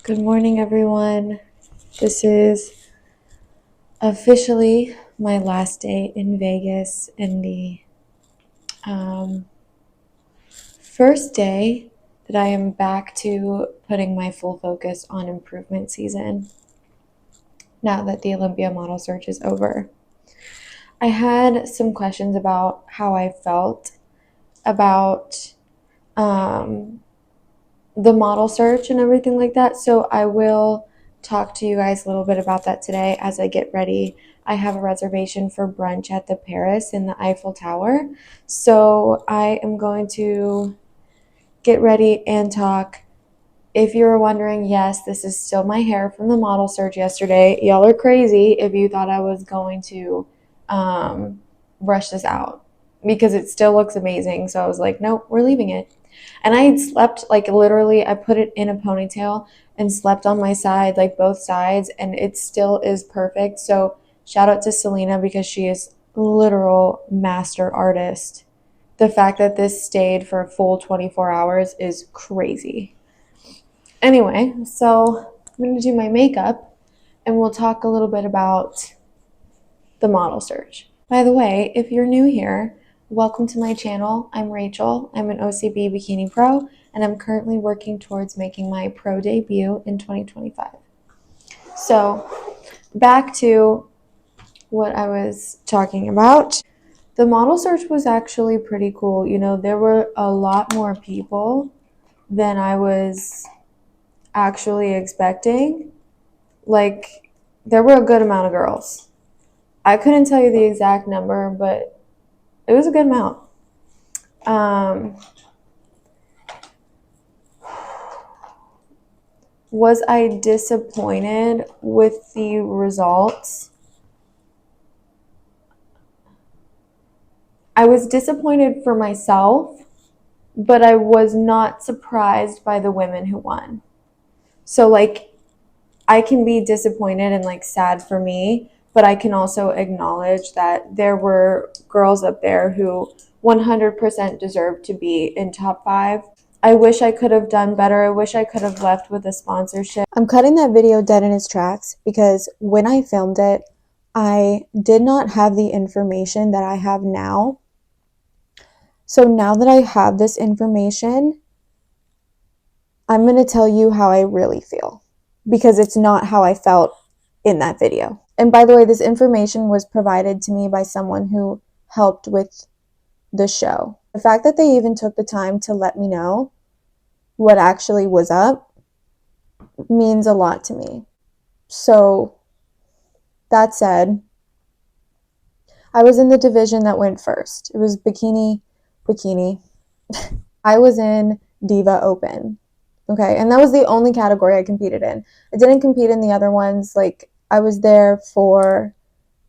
Good morning, everyone. This is officially my last day in Vegas and the um, first day that I am back to putting my full focus on improvement season now that the Olympia Model Search is over. I had some questions about how I felt about um, the model search and everything like that. So I will talk to you guys a little bit about that today as I get ready. I have a reservation for brunch at the Paris in the Eiffel Tower. So I am going to get ready and talk. If you were wondering, yes, this is still my hair from the model search yesterday. Y'all are crazy if you thought I was going to brush this out because it still looks amazing. So I was like, nope, we're leaving it. And I had slept, like, literally, I put it in a ponytail and slept on my side, like both sides, and it still is perfect. So shout out to Selena because she is literal master artist. The fact that this stayed for a full 24 hours is crazy. Anyway, so I'm going to do my makeup and we'll talk a little bit about the model search. By the way, if you're new here, welcome to my channel. I'm Rachel. I'm an OCB Bikini Pro, and I'm currently working towards making my pro debut in 2025. So, back to what I was talking about. The model search was actually pretty cool. You know, there were a lot more people than I was actually expecting. Like, there were a good amount of girls. I couldn't tell you the exact number, but it was a good amount. Was I disappointed with the results? I was disappointed for myself, but I was not surprised by the women who won. So, like, I can be disappointed and, like, sad for me, but I can also acknowledge that there were girls up there who 100% deserved to be in top 5. I wish I could have done better. I wish I could have left with a sponsorship. I'm cutting that video dead in its tracks because when I filmed it, I did not have the information that I have now. So now that I have this information, I'm going to tell you how I really feel because it's not how I felt in that video. And by the way, this information was provided to me by someone who helped with the show. The fact that they even took the time to let me know what actually was up means a lot to me. So, that said, I was in the division that went first. It was bikini. I was in Diva Open. Okay, and that was the only category I competed in. I didn't compete in the other ones. Like, I was there for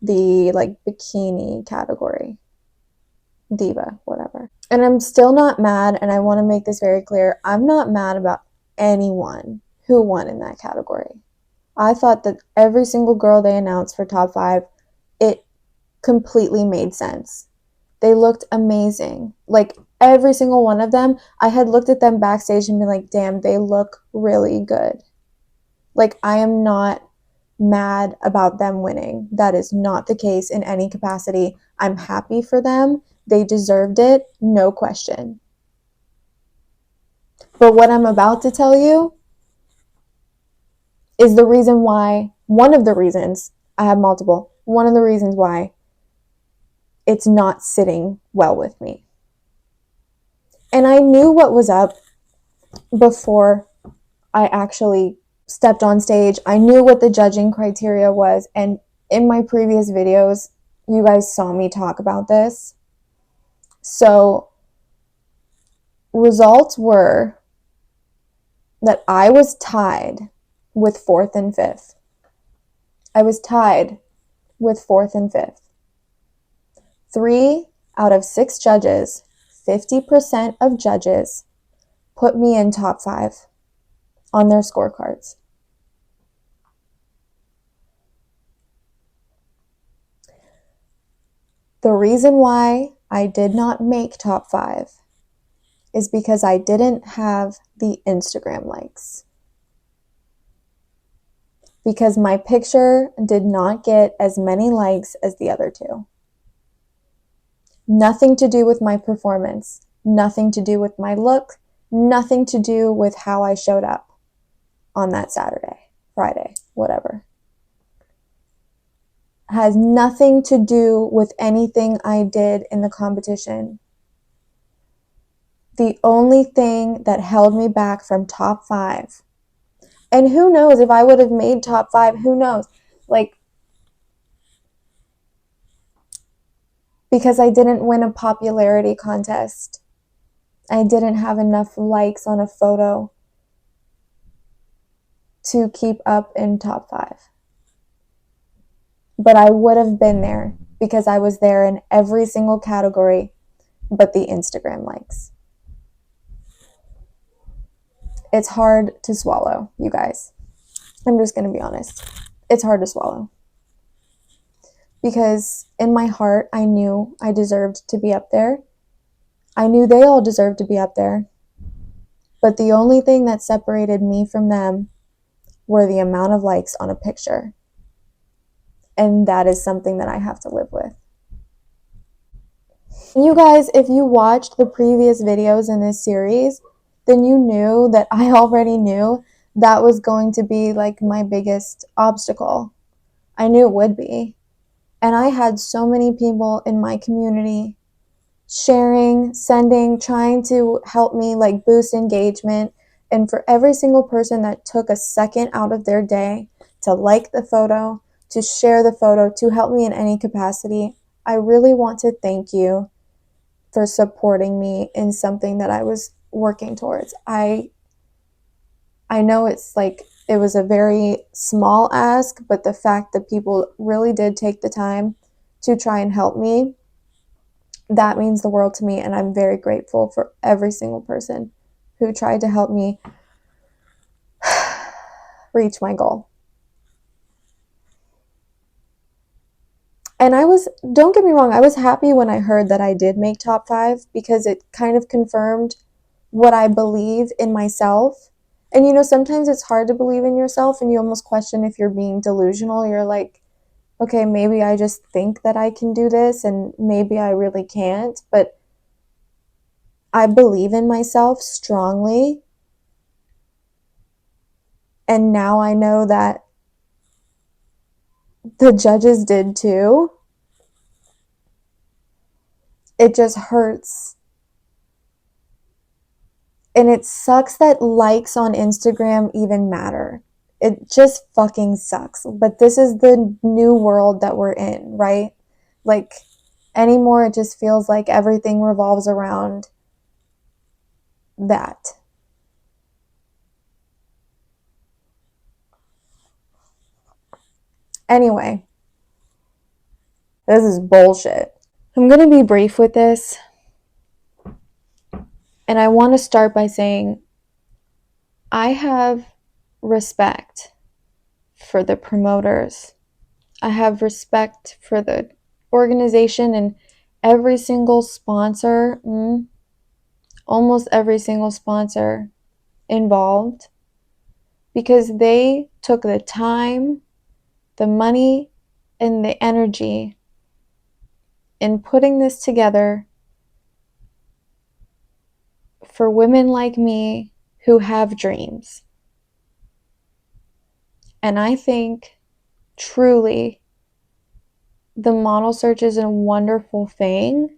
the, like, bikini category. Diva, whatever. And I'm still not mad, and I want to make this very clear. I'm not mad about anyone who won in that category. I thought that every single girl they announced for top 5, it completely made sense. They looked amazing. Like, every single one of them, I had looked at them backstage and been like, damn, they look really good. Like, I am not mad about them winning. That is not the case in any capacity. I'm happy for them. They deserved it, no question. But what I'm about to tell you is the reason why, one of the reasons, I have multiple, one of the reasons why it's not sitting well with me. And I knew what was up before I actually stepped on stage. I knew what the judging criteria was, and in my previous videos, you guys saw me talk about this. So, results were that I was tied with 4th and 5th. I was tied with 4th and 5th. 3 out of 6 judges, 50% of judges, put me in top 5 on their scorecards. The reason why I did not make top 5 is because I didn't have the Instagram likes. because my picture did not get as many likes as the other two. Nothing to do with my performance, nothing to do with my look, nothing to do with how I showed up on that Saturday, Friday, whatever. Has nothing to do with anything I did in the competition. The only thing that held me back from top 5, and who knows if I would have made top 5, who knows? Like, because I didn't win a popularity contest. I didn't have enough likes on a photo to keep up in top 5. But I would have been there because I was there in every single category but the Instagram likes. It's hard to swallow, you guys. I'm just going to be honest. It's hard to swallow. Because in my heart, I knew I deserved to be up there. I knew they all deserved to be up there. But the only thing that separated me from them were the amount of likes on a picture. And that is something that I have to live with. You guys, if you watched the previous videos in this series, then you knew that I already knew that was going to be like my biggest obstacle. I knew it would be. And I had so many people in my community sharing, sending, trying to help me like boost engagement. And for every single person that took a second out of their day to like the photo, to share the photo, to help me in any capacity, I really want to thank you for supporting me in something that I was working towards. I know it's like it was a very small ask, but the fact that people really did take the time to try and help me, that means the world to me, and I'm very grateful for every single person who tried to help me reach my goal. And don't get me wrong, I was happy when I heard that I did make top 5 because it kind of confirmed what I believe in myself. And you know, sometimes it's hard to believe in yourself and you almost question if you're being delusional. You're like, okay, maybe I just think that I can do this and maybe I really can't. But I believe in myself strongly. And now I know that the judges did too. It just hurts. And it sucks that likes on Instagram even matter. It just fucking sucks. But this is the new world that we're in, right? Like, anymore, it just feels like everything revolves around that. Anyway, this is bullshit. I'm going to be brief with this. And I want to start by saying I have respect for the promoters. I have respect for the organization and every single sponsor, almost every single sponsor involved, because they took the time, the money, and the energy in putting this together for women like me who have dreams. And I think truly the model search is a wonderful thing,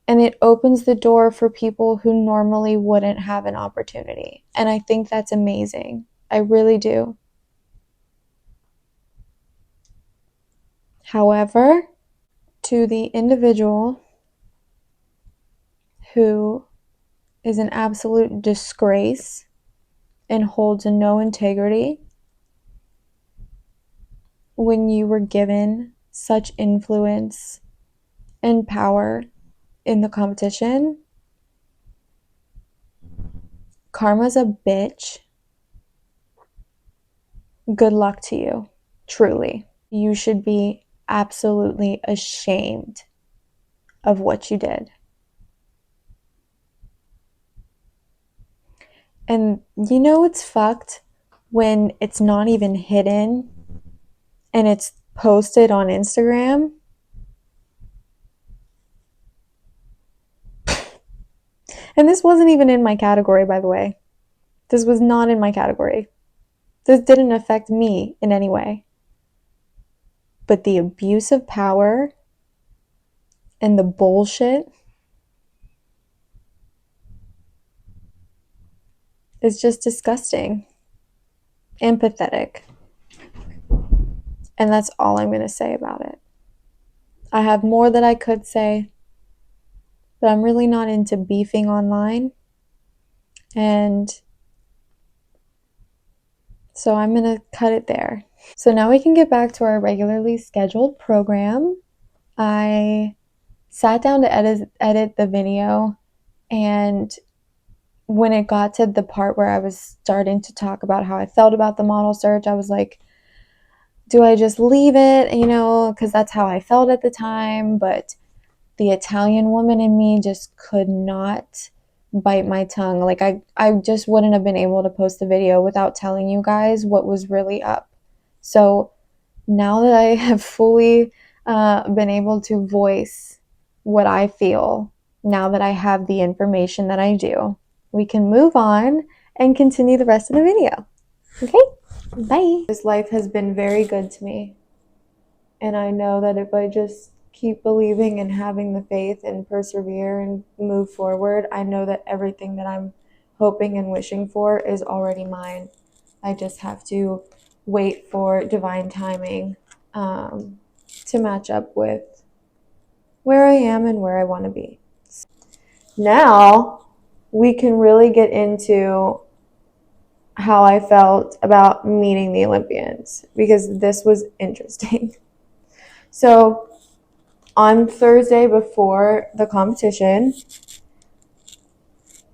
and it opens the door for people who normally wouldn't have an opportunity. And I think that's amazing. I really do. However, to the individual who is an absolute disgrace and holds no integrity, when you were given such influence and power in the competition, karma's a bitch. Good luck to you, truly. You should be absolutely ashamed of what you did. And you know what's fucked? when it's not even hidden and it's posted on Instagram. And this wasn't even in my category, by the way. This was not in my category. This didn't affect me in any way. But the abuse of power and the bullshit is just disgusting and pathetic. And that's all I'm going to say about it. I have more that I could say, but I'm really not into beefing online. And so I'm going to cut it there. So now we can get back to our regularly scheduled program. I sat down to edit the video, and when it got to the part where I was starting to talk about how I felt about the model search, I was like, do I just leave it? Because that's how I felt at the time. But the Italian woman in me just could not bite my tongue. Like I just wouldn't have been able to post the video without telling you guys what was really up. So now that I have fully been able to voice what I feel, now that I have the information that I do, we can move on and continue the rest of the video. Okay, bye. This life has been very good to me. And I know that if I just keep believing and having the faith and persevere and move forward, I know that everything that I'm hoping and wishing for is already mine. I just have to wait for divine timing to match up with where I am and where I want to be. Now we can really get into how I felt about meeting the Olympians, because this was interesting. So on Thursday before the competition,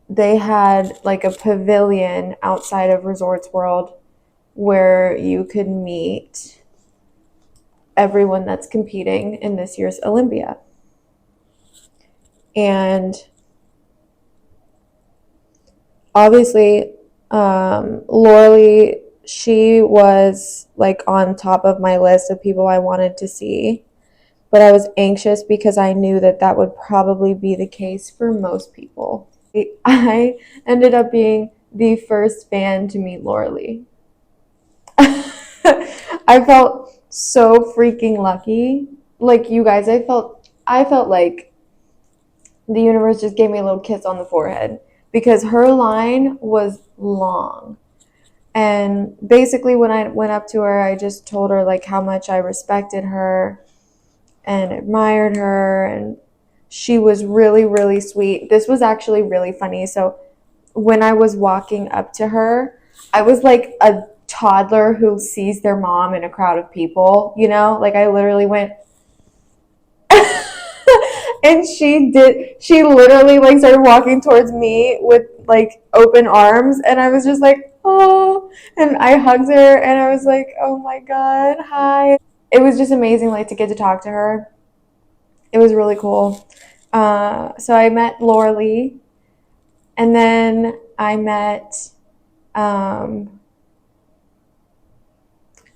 they had like a pavilion outside of Resorts World where you could meet everyone that's competing in this year's Olympia. And obviously, Lauralee, she was like on top of my list of people I wanted to see. But I was anxious because I knew that that would probably be the case for most people. I ended up being the first fan to meet Lauralee. I felt so freaking lucky. Like you guys, I felt like the universe just gave me a little kiss on the forehead, because her line was long. And basically when I went up to her, I just told her like how much I respected her and admired her, and she was really, really sweet. This was actually really funny. So when I was walking up to her, I was like a toddler who sees their mom in a crowd of people, like I literally went and she literally like started walking towards me with like open arms, and I was just like, oh, and I hugged her and I was like, oh my god, hi. It was just amazing, like, to get to talk to her. It was really cool. So I met Lauralee, and then I met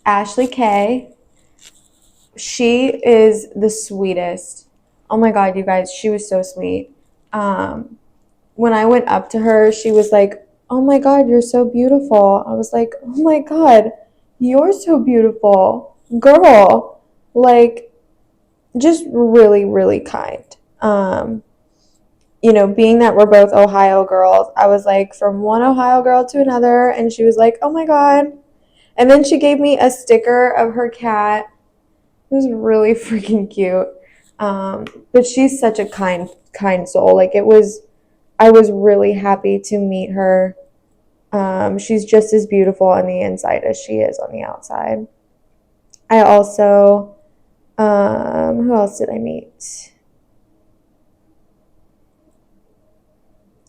Ashley Kay. She is the sweetest. Oh my god, you guys, she was so sweet. When I went up to her, she was like, oh my god, you're so beautiful. I was like, oh my god, you're so beautiful, girl. Like, just really, really kind. Being that we're both Ohio girls, I was like from one Ohio girl to another, and she was like, oh my god. And then she gave me a sticker of her cat. It was really freaking cute. But she's such a kind soul. Like, I was really happy to meet her. She's just as beautiful on the inside as she is on the outside. I also, who else did I meet?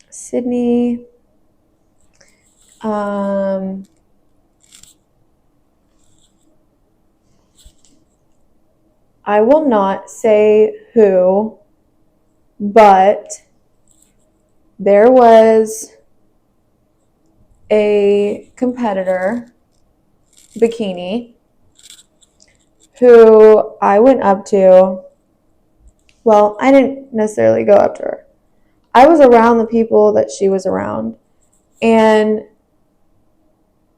Sydney. I will not say who, but there was a competitor bikini, who I went up to. Well, I didn't necessarily go up to her. I was around the people that she was around. And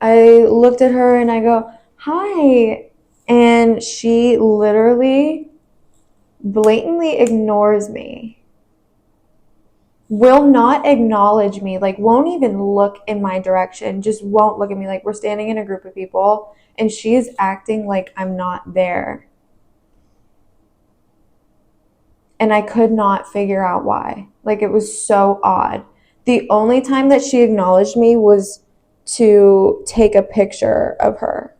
I looked at her and I go, "Hi." And she literally blatantly ignores me. Will not acknowledge me, like won't even look in my direction, just won't look at me. Like we're standing in a group of people and she is acting like I'm not there. And I could not figure out why. Like it was so odd. The only time that she acknowledged me was to take a picture of her.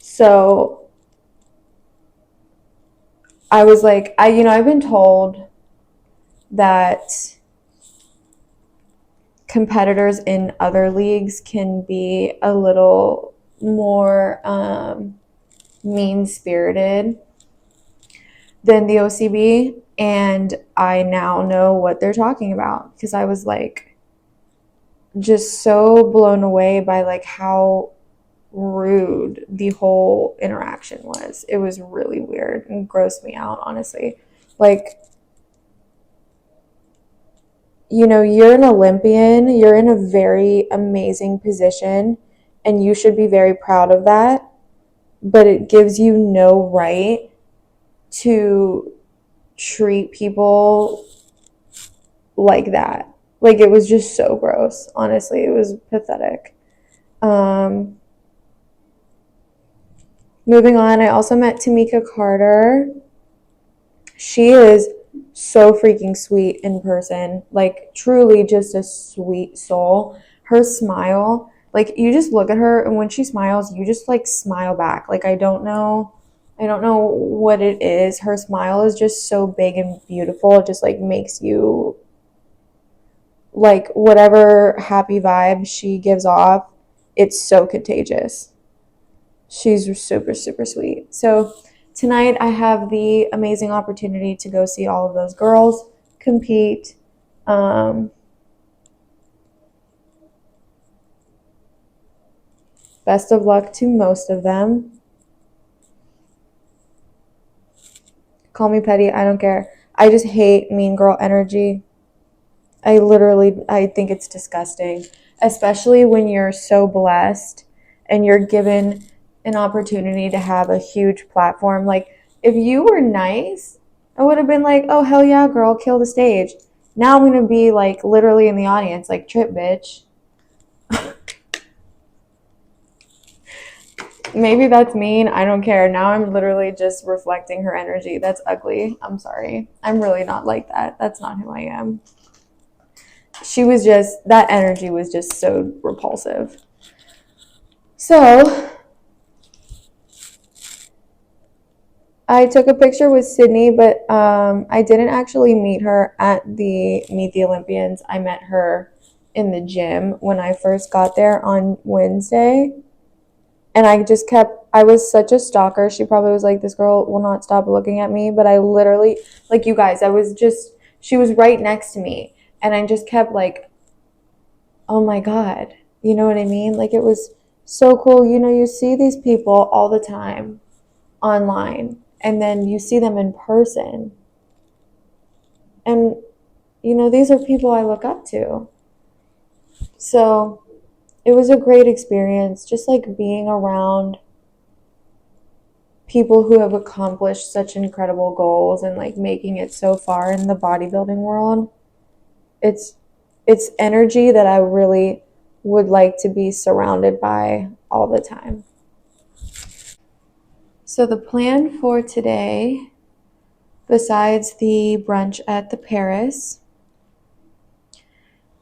So I was like, I've been told that competitors in other leagues can be a little more mean-spirited than the OCB, and I now know what they're talking about because I was like just so blown away by like how rude the whole interaction was. It was really weird and grossed me out, honestly. Like, you're an Olympian, you're in a very amazing position, and you should be very proud of that, but it gives you no right to treat people like that. Like, it was just so gross, honestly. It was pathetic. Moving on, I also met Tamika Carter. She is so freaking sweet in person. Like, truly just a sweet soul. Her smile, like, you just look at her, and when she smiles, you just, like, smile back. Like, I don't know what it is. Her smile is just so big and beautiful. It just, like, makes you, like, whatever happy vibe she gives off, it's so contagious. She's super, super sweet. So tonight I have the amazing opportunity to go see all of those girls compete. Best of luck to most of them. Call me petty, I don't care. I just hate mean girl energy. I think it's disgusting, especially when you're so blessed and you're given an opportunity to have a huge platform. Like, if you were nice, I would have been like, "Oh, hell yeah, girl, kill the stage." Now I'm going to be like literally in the audience, like, "Trip, bitch." Maybe that's mean. I don't care. Now I'm literally just reflecting her energy. That's ugly. I'm sorry. I'm really not like that. That's not who I am. That energy was just so repulsive. So I took a picture with Sydney, but I didn't actually meet her at Meet the Olympians. I met her in the gym when I first got there on Wednesday. And I was such a stalker. She probably was like, "This girl will not stop looking at me." But I literally, like, you guys, she was right next to me. And I just kept like, "Oh my God." You know what I mean? Like, it was so cool. You see these people all the time online, and then you see them in person. And, these are people I look up to. So it was a great experience, just like being around people who have accomplished such incredible goals and like making it so far in the bodybuilding world. It's energy that I really would like to be surrounded by all the time. So the plan for today, besides the brunch at the Paris,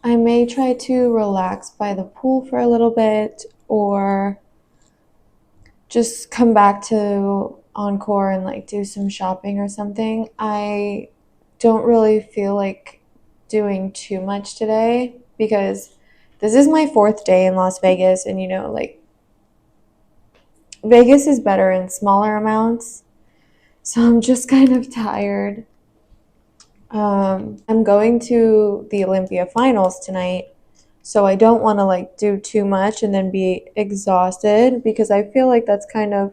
I may try to relax by the pool for a little bit, or just come back to Encore and like do some shopping or something. I don't really feel like doing too much today because this is my 4th day in Las Vegas, and like, Vegas is better in smaller amounts. So I'm just kind of tired. I'm going to the Olympia Finals tonight, So I don't want to like do too much and then be exhausted, because I feel like that's kind of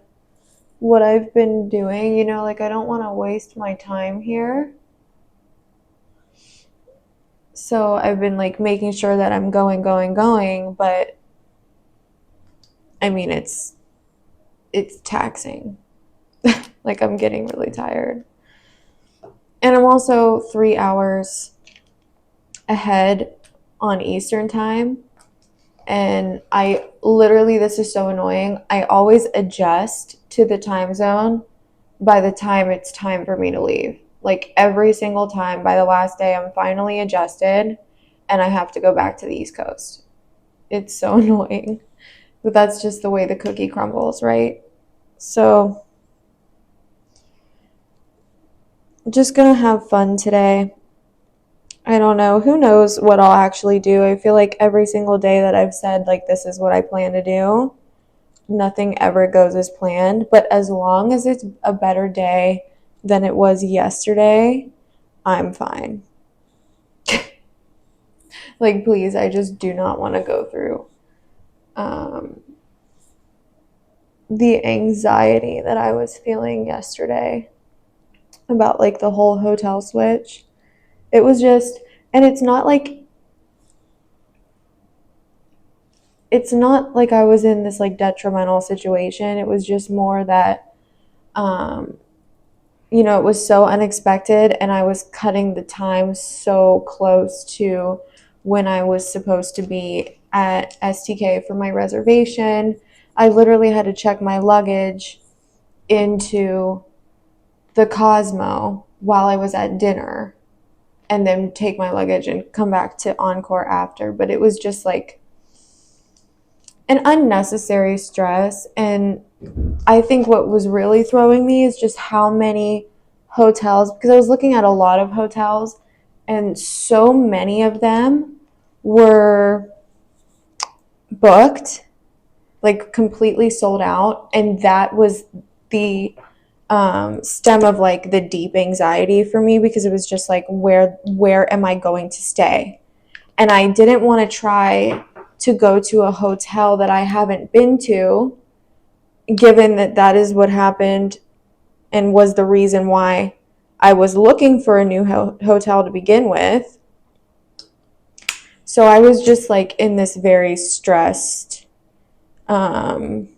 what I've been doing, you know, like I don't want to waste my time here. So I've been like making sure that I'm going, but I mean it's taxing. Like I'm getting really tired. And I'm also 3 hours ahead on Eastern time. And I literally, this is so annoying. I always adjust to the time zone by the time it's time for me to leave. Like every single time, by the last day, I'm finally adjusted and I have to go back to the East Coast. It's so annoying. But that's just the way the cookie crumbles, right? So, just gonna have fun today. I don't know. Who knows what I'll actually do? I feel like every single day that I've said, like, this is what I plan to do, nothing ever goes as planned. But as long as it's a better day than it was yesterday, I'm fine. Like, please, I just do not want to go through um, the anxiety that I was feeling yesterday about, like, the whole hotel switch. It was just, and it's not like I was in this like detrimental situation. It was just more that, um, you know, it was so unexpected and I was cutting the time so close to when I was supposed to be at STK for my reservation. I literally had to check my luggage into the Cosmo while I was at dinner and then take my luggage and come back to Encore after. But it was just like an unnecessary stress. And I think what was really throwing me is just how many hotels, because I was looking at a lot of hotels, and so many of them were booked, like completely sold out. And that was the stem of like the deep anxiety for me, because it was just like, where am I going to stay? And I didn't want to try to go to a hotel that I haven't been to, given that that is what happened and was the reason why I was looking for a new hotel to begin with. So I was just like in this very stressed, um,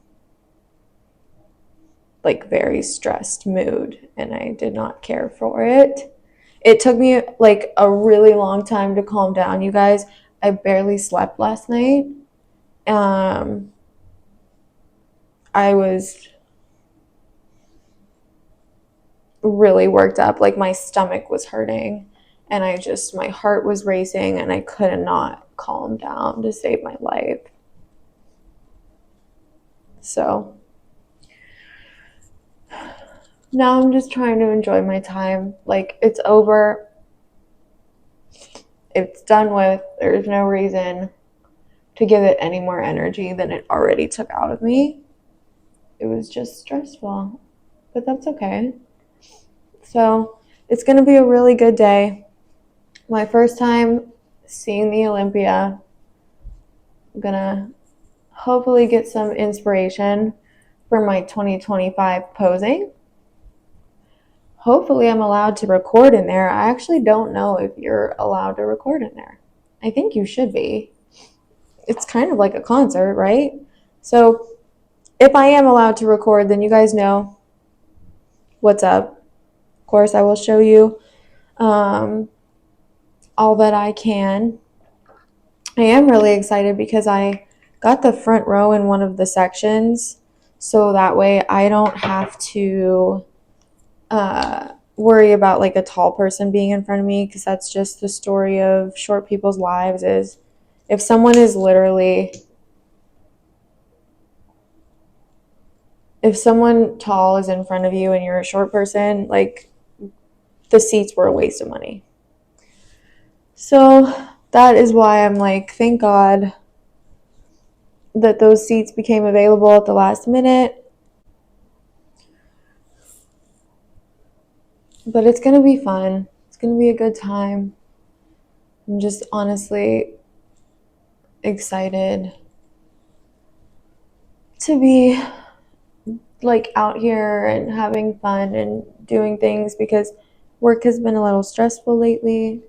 very stressed mood, and I did not care for it. It took me like a really long time to calm down, you guys. I barely slept last night. Um, I was really worked up. Like my stomach was hurting and my heart was racing and I could not calm down to save my life. So now I'm just trying to enjoy my time. Like it's over. It's done with. There's no reason to give it any more energy than it already took out of me. It was just stressful, but that's okay. So it's going to be a really good day. My first time seeing the Olympia. I'm going to hopefully get some inspiration for my 2025 posing. Hopefully I'm allowed to record in there. I actually don't know if you're allowed to record in there. I think you should be. It's kind of like a concert, right? So if I am allowed to record, then you guys know what's up. Of course, I will show you all that I can. I am really excited because I got the front row in one of the sections, so that way I don't have to worry about like a tall person being in front of me, because that's just the story of short people's lives. Is if someone tall is in front of you and you're a short person, like the seats were a waste of money. So that is why I'm like, thank God that those seats became available at the last minute. But it's going to be fun. It's going to be a good time. I'm just honestly excited to be like out here and having fun and doing things because work has been a little stressful lately.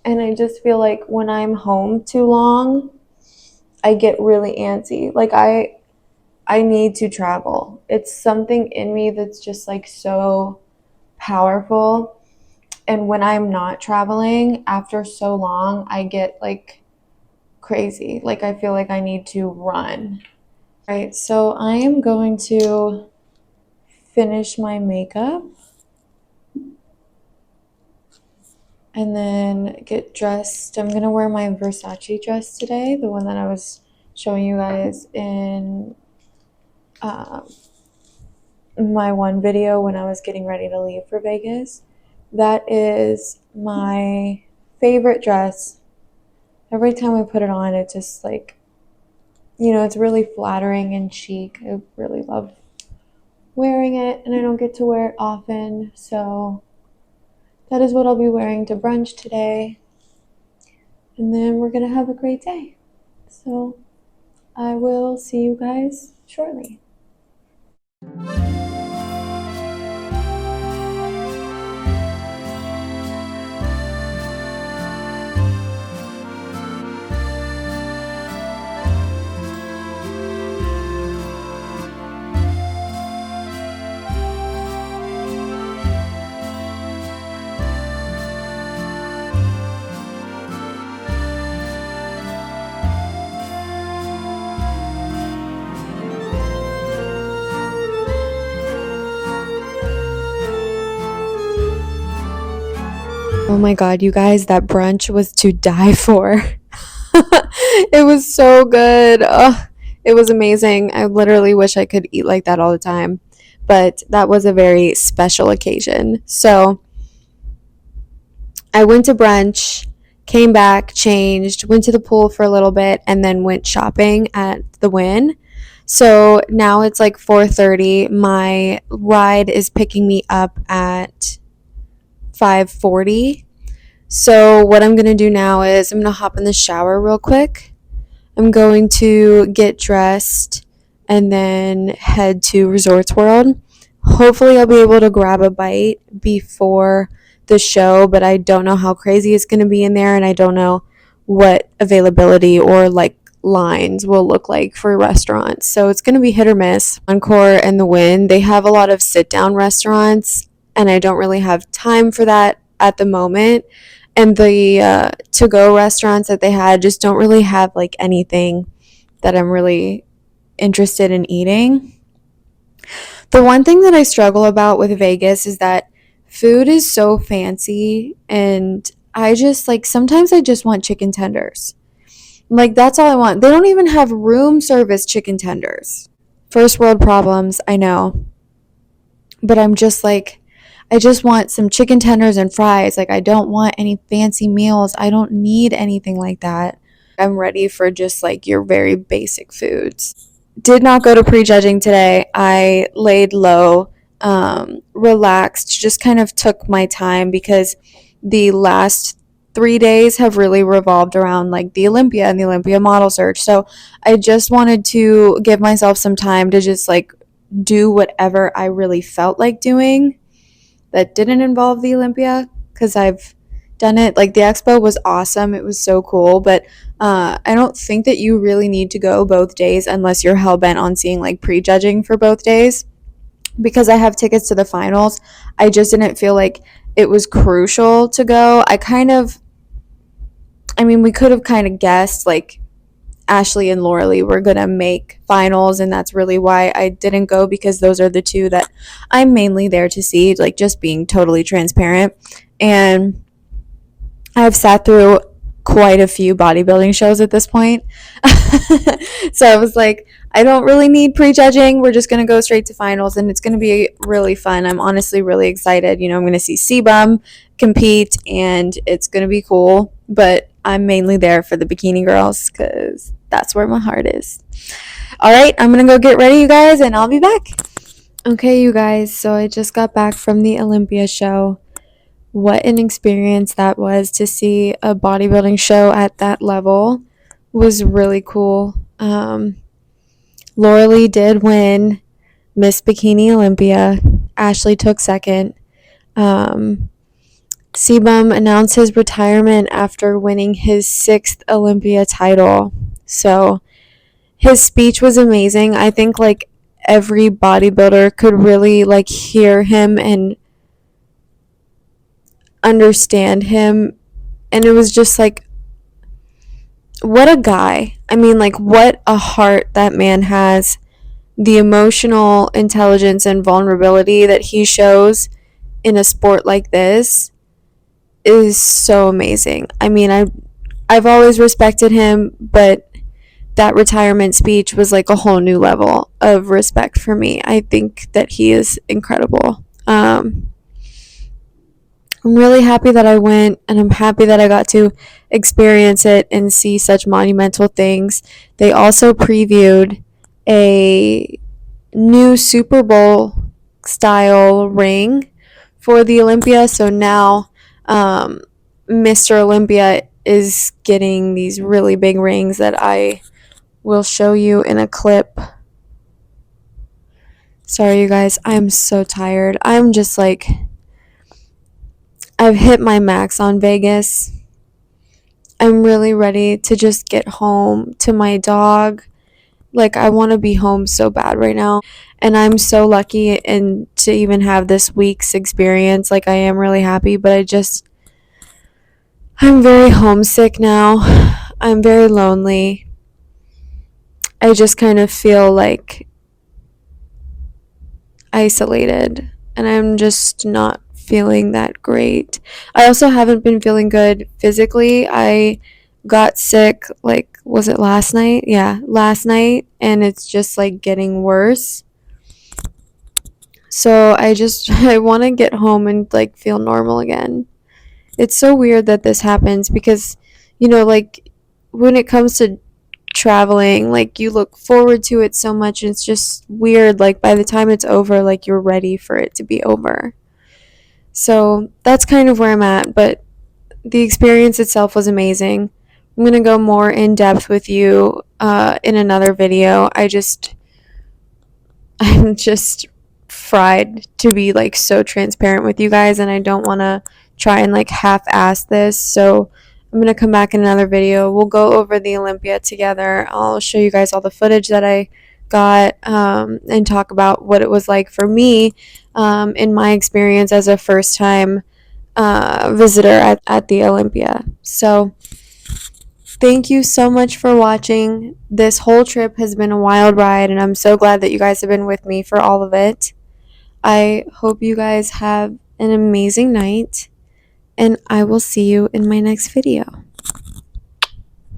And I just feel like when I'm home too long, I get really antsy. Like I need to travel. It's something in me that's just like so powerful. And when I'm not traveling after so long, I get like crazy. Like I feel like I need to run. Right, so I am going to finish my makeup and then get dressed. I'm gonna wear my Versace dress today, the one that I was showing you guys in my one video when I was getting ready to leave for Vegas. That is my favorite dress. Every time I put it on, it's just like, it's really flattering and chic. I really love wearing it, and I don't get to wear it often, so that is what I'll be wearing to brunch today. And then we're gonna have a great day. So I will see you guys shortly. Oh my god, you guys, that brunch was to die for. It was so good. Ugh, it was amazing. I literally wish I could eat like that all the time. But that was a very special occasion. So I went to brunch, came back, changed, went to the pool for a little bit, and then went shopping at the Wynn. So now it's like 4:30. My ride is picking me up at 5:40. So what I'm going to do now is I'm going to hop in the shower real quick. I'm going to get dressed and then head to Resorts World. Hopefully I'll be able to grab a bite before the show, but I don't know how crazy it's going to be in there, and I don't know what availability or like lines will look like for restaurants. So it's going to be hit or miss. Encore and the Wynn, they have a lot of sit down restaurants, and I don't really have time for that at the moment. And the to go restaurants that they had just don't really have like anything that I'm really interested in eating. The one thing that I struggle about with Vegas is that food is so fancy, and I just like sometimes I just want chicken tenders. Like that's all I want. They don't even have room service chicken tenders. First world problems, I know. But I'm just like I just want some chicken tenders and fries. Like I don't want any fancy meals. I don't need anything like that. I'm ready for just like your very basic foods. Did not go to prejudging today. I laid low, relaxed, just kind of took my time because the last 3 days have really revolved around like the Olympia and the Olympia Model Search. So I just wanted to give myself some time to just like do whatever I really felt like doing that didn't involve the Olympia because I've done it. Like the expo was awesome. It was so cool, but I don't think that you really need to go both days unless you're hell bent on seeing like prejudging for both days. Because I have tickets to the finals, I just didn't feel like it was crucial to go. We could have kind of guessed like Ashley and Lauralee were going to make finals, and that's really why I didn't go, because those are the two that I'm mainly there to see, like just being totally transparent. And I've sat through quite a few bodybuilding shows at this point. So I was like, I don't really need prejudging. We're just going to go straight to finals, and it's going to be really fun. I'm honestly really excited. I'm going to see C-Bum compete, and it's going to be cool. But I'm mainly there for the bikini girls because that's where my heart is. All right, I'm going to go get ready, you guys, and I'll be back. Okay, you guys, so I just got back from the Olympia show. what an experience that was to see a bodybuilding show at that level was really cool. Laura Lee did win Miss Bikini Olympia. Ashley took second. C-Bum announced his retirement after winning his 6th Olympia title. So his speech was amazing. I think like every bodybuilder could really like hear him and understand him, and it was just like, what a guy. I mean, like, what a heart that man has. The emotional intelligence and vulnerability that he shows in a sport like this is so amazing. I mean, I've always respected him, but that retirement speech was like a whole new level of respect for me. I think that he is incredible. I'm really happy that I went, and I'm happy that I got to experience it and see such monumental things. They also previewed a new Super Bowl style ring for the Olympia. So now Mr. Olympia is getting these really big rings that I will show you in a clip. Sorry, you guys. I'm so tired. I'm just like, I've hit my max on Vegas. I'm really ready to just get home to my dog. Like, I want to be home so bad right now. And I'm so lucky and to even have this week's experience. Like, I am really happy, but I'm very homesick now. I'm very lonely. I just kind of feel like isolated, and I'm just not feeling that great. I also haven't been feeling good physically. I got sick, like, was it last night? Yeah, last night, and it's just like getting worse. So I want to get home and like feel normal again. It's so weird that this happens because, like when it comes to traveling, like you look forward to it so much, and it's just weird. Like by the time it's over, like you're ready for it to be over. So that's kind of where I'm at, but the experience itself was amazing. I'm going to go more in depth with you in another video. I'm just fried to be like so transparent with you guys, and I don't want to try and like half-ass this. So I'm going to come back in another video. We'll go over the Olympia together. I'll show you guys all the footage that I got and talk about what it was like for me in my experience as a first-time visitor at the Olympia. So thank you so much for watching. This whole trip has been a wild ride, and I'm so glad that you guys have been with me for all of it. I hope you guys have an amazing night, and I will see you in my next video.